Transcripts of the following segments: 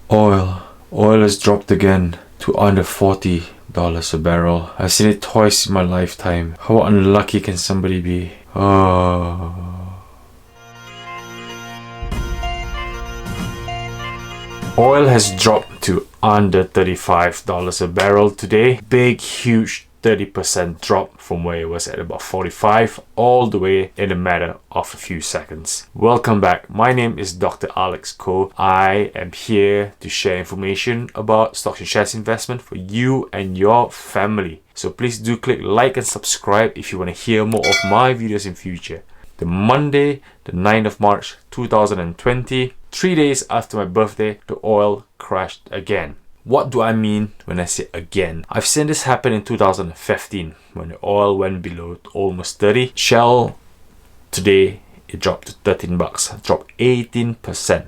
Oil has dropped again to under $40 a barrel. I've seen it twice in my lifetime. How unlucky can somebody be? Oil has dropped to under $35 a barrel today. Big, huge 30% drop from where it was at about 45 all the way in a matter of a few seconds. Welcome back. My name is Dr. Alex Koh. I am here to share information about stocks and shares investment for you and your family. So please do click like and subscribe if you want to hear more of my videos in future. The Monday, the 9th of March 2020, 3 days after my birthday, the oil crashed again. What do I mean when I say again? I've seen this happen in 2015 when the oil went below almost 30. Shell, today it dropped to 13 bucks, dropped 18%.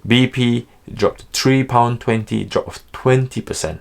BP dropped to £3.20, drop of 20%.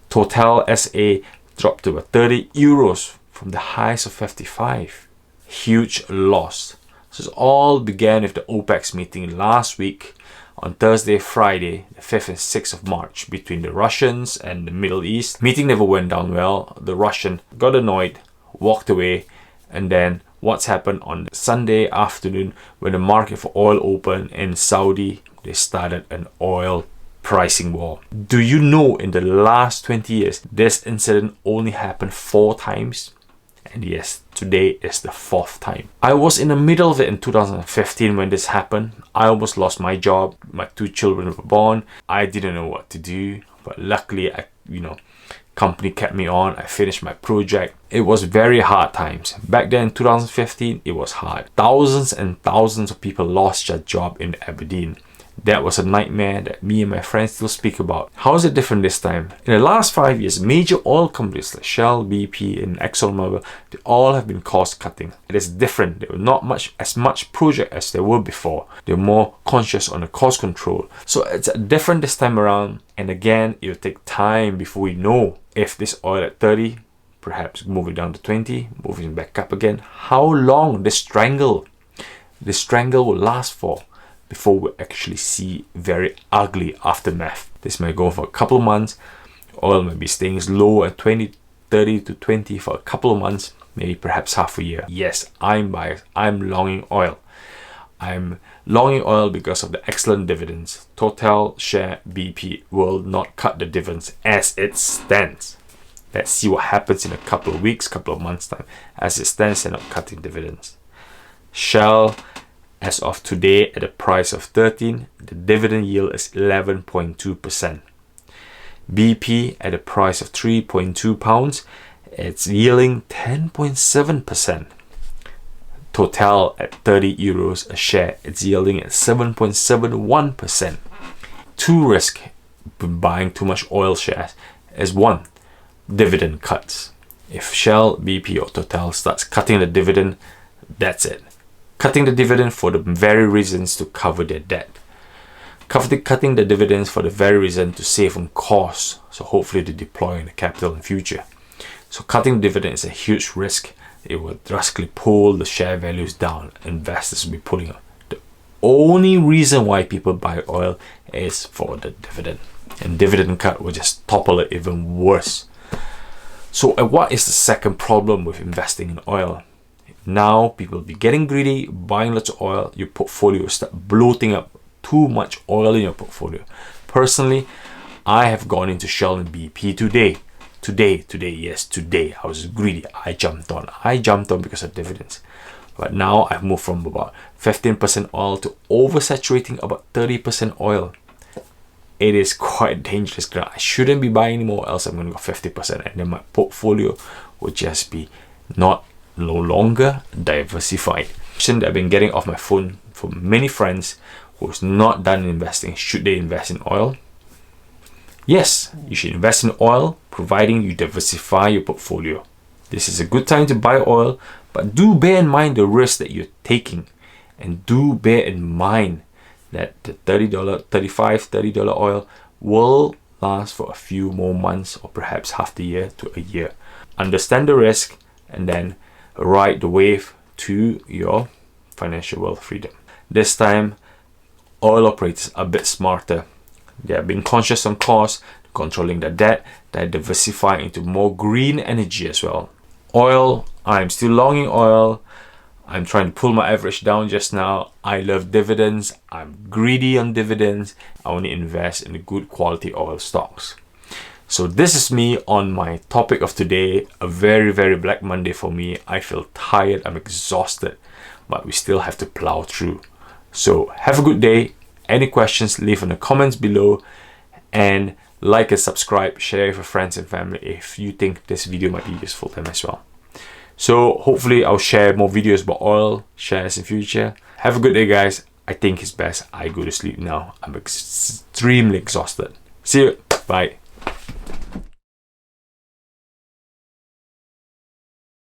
Total SA dropped to about 30 euros from the highs of 55. Huge loss. So it all began with the OPEC meeting last week on Thursday, Friday, the 5th and 6th of March between the Russians and the Middle East. Meeting never went down well. The Russian got annoyed, walked away, and then what's happened on Sunday afternoon when the market for oil opened in Saudi, they started an oil pricing war. Do you know in the last 20 years, this incident only happened 4 times? And yes, today is the 4th time. I was in the middle of it in 2015 when this happened. I almost lost my job. My 2 children were born. I didn't know what to do, but luckily, company kept me on. I finished my project. It was very hard times. Back then in 2015, it was hard. Thousands and thousands of people lost their job in Aberdeen. That was a nightmare that me and my friends still speak about. How is it different this time? In the last 5 years, major oil companies like Shell, BP, and ExxonMobil, they all have been cost cutting. It is different. There were not as much project as there were before. They're more conscious on the cost control. So it's different this time around. And again, it will take time before we know if this oil at 30, perhaps moving down to 20, moving back up again. How long this strangle will last for before we actually see very ugly aftermath. This might go for a couple of months. Oil might be staying low at 30 to 20 for a couple of months, maybe perhaps half a year. Yes, I'm biased. I'm longing oil. I'm longing oil because of the excellent dividends. Total, Share, BP will not cut the dividends as it stands. Let's see what happens in a couple of weeks, couple of months time. As it stands, they're not cutting dividends. Shell, as of today, at a price of 13, the dividend yield is 11.2%. BP at a price of £3.2, it's yielding 10.7%. Total at 30 euros a share, it's yielding at 7.71%. 2 risks with buying too much oil shares is 1, dividend cuts. If Shell, BP or Total starts cutting the dividend, that's it. Cutting the dividend for the very reasons to cover their debt. Cutting the dividends for the very reason to save on costs, so hopefully to deploy in the capital in future. So cutting dividend is a huge risk. It will drastically pull the share values down. Investors will be pulling up. The only reason why people buy oil is for the dividend. And dividend cut will just topple it even worse. So what is the second problem with investing in oil? Now people will be getting greedy, buying lots of oil. Your portfolio will start bloating up. Too much oil in your portfolio. Personally, I have gone into Shell and BP today. Today. I was greedy. I jumped on because of dividends. But now I've moved from about 15% oil to oversaturating about 30% oil. It is quite dangerous. I shouldn't be buying anymore, else I'm going to go 50%, and then my portfolio will just be no longer diversified. Question that I've been getting off my phone from many friends who's not done investing: should they invest in oil? Yes, you should invest in oil, providing you diversify your portfolio. This is a good time to buy oil, but do bear in mind the risk that you're taking, and do bear in mind that the $30 oil will last for a few more months or perhaps half the year to a year. Understand the risk and then ride the wave to your financial wealth freedom. This time, oil operators are a bit smarter. They are being conscious on cost, controlling the debt, they're diversifying into more green energy as well. Oil, I'm still longing oil. I'm trying to pull my average down just now. I love dividends. I'm greedy on dividends. I only invest in the good quality oil stocks. So this is me on my topic of today. A very, very Black Monday for me. I feel tired. I'm exhausted, but we still have to plow through. So have a good day. Any questions, leave in the comments below, and like and subscribe, share with your friends and family if you think this video might be useful to them as well. So hopefully I'll share more videos about oil shares in future. Have a good day, guys. I think it's best I go to sleep now. I'm extremely exhausted. See you. Bye.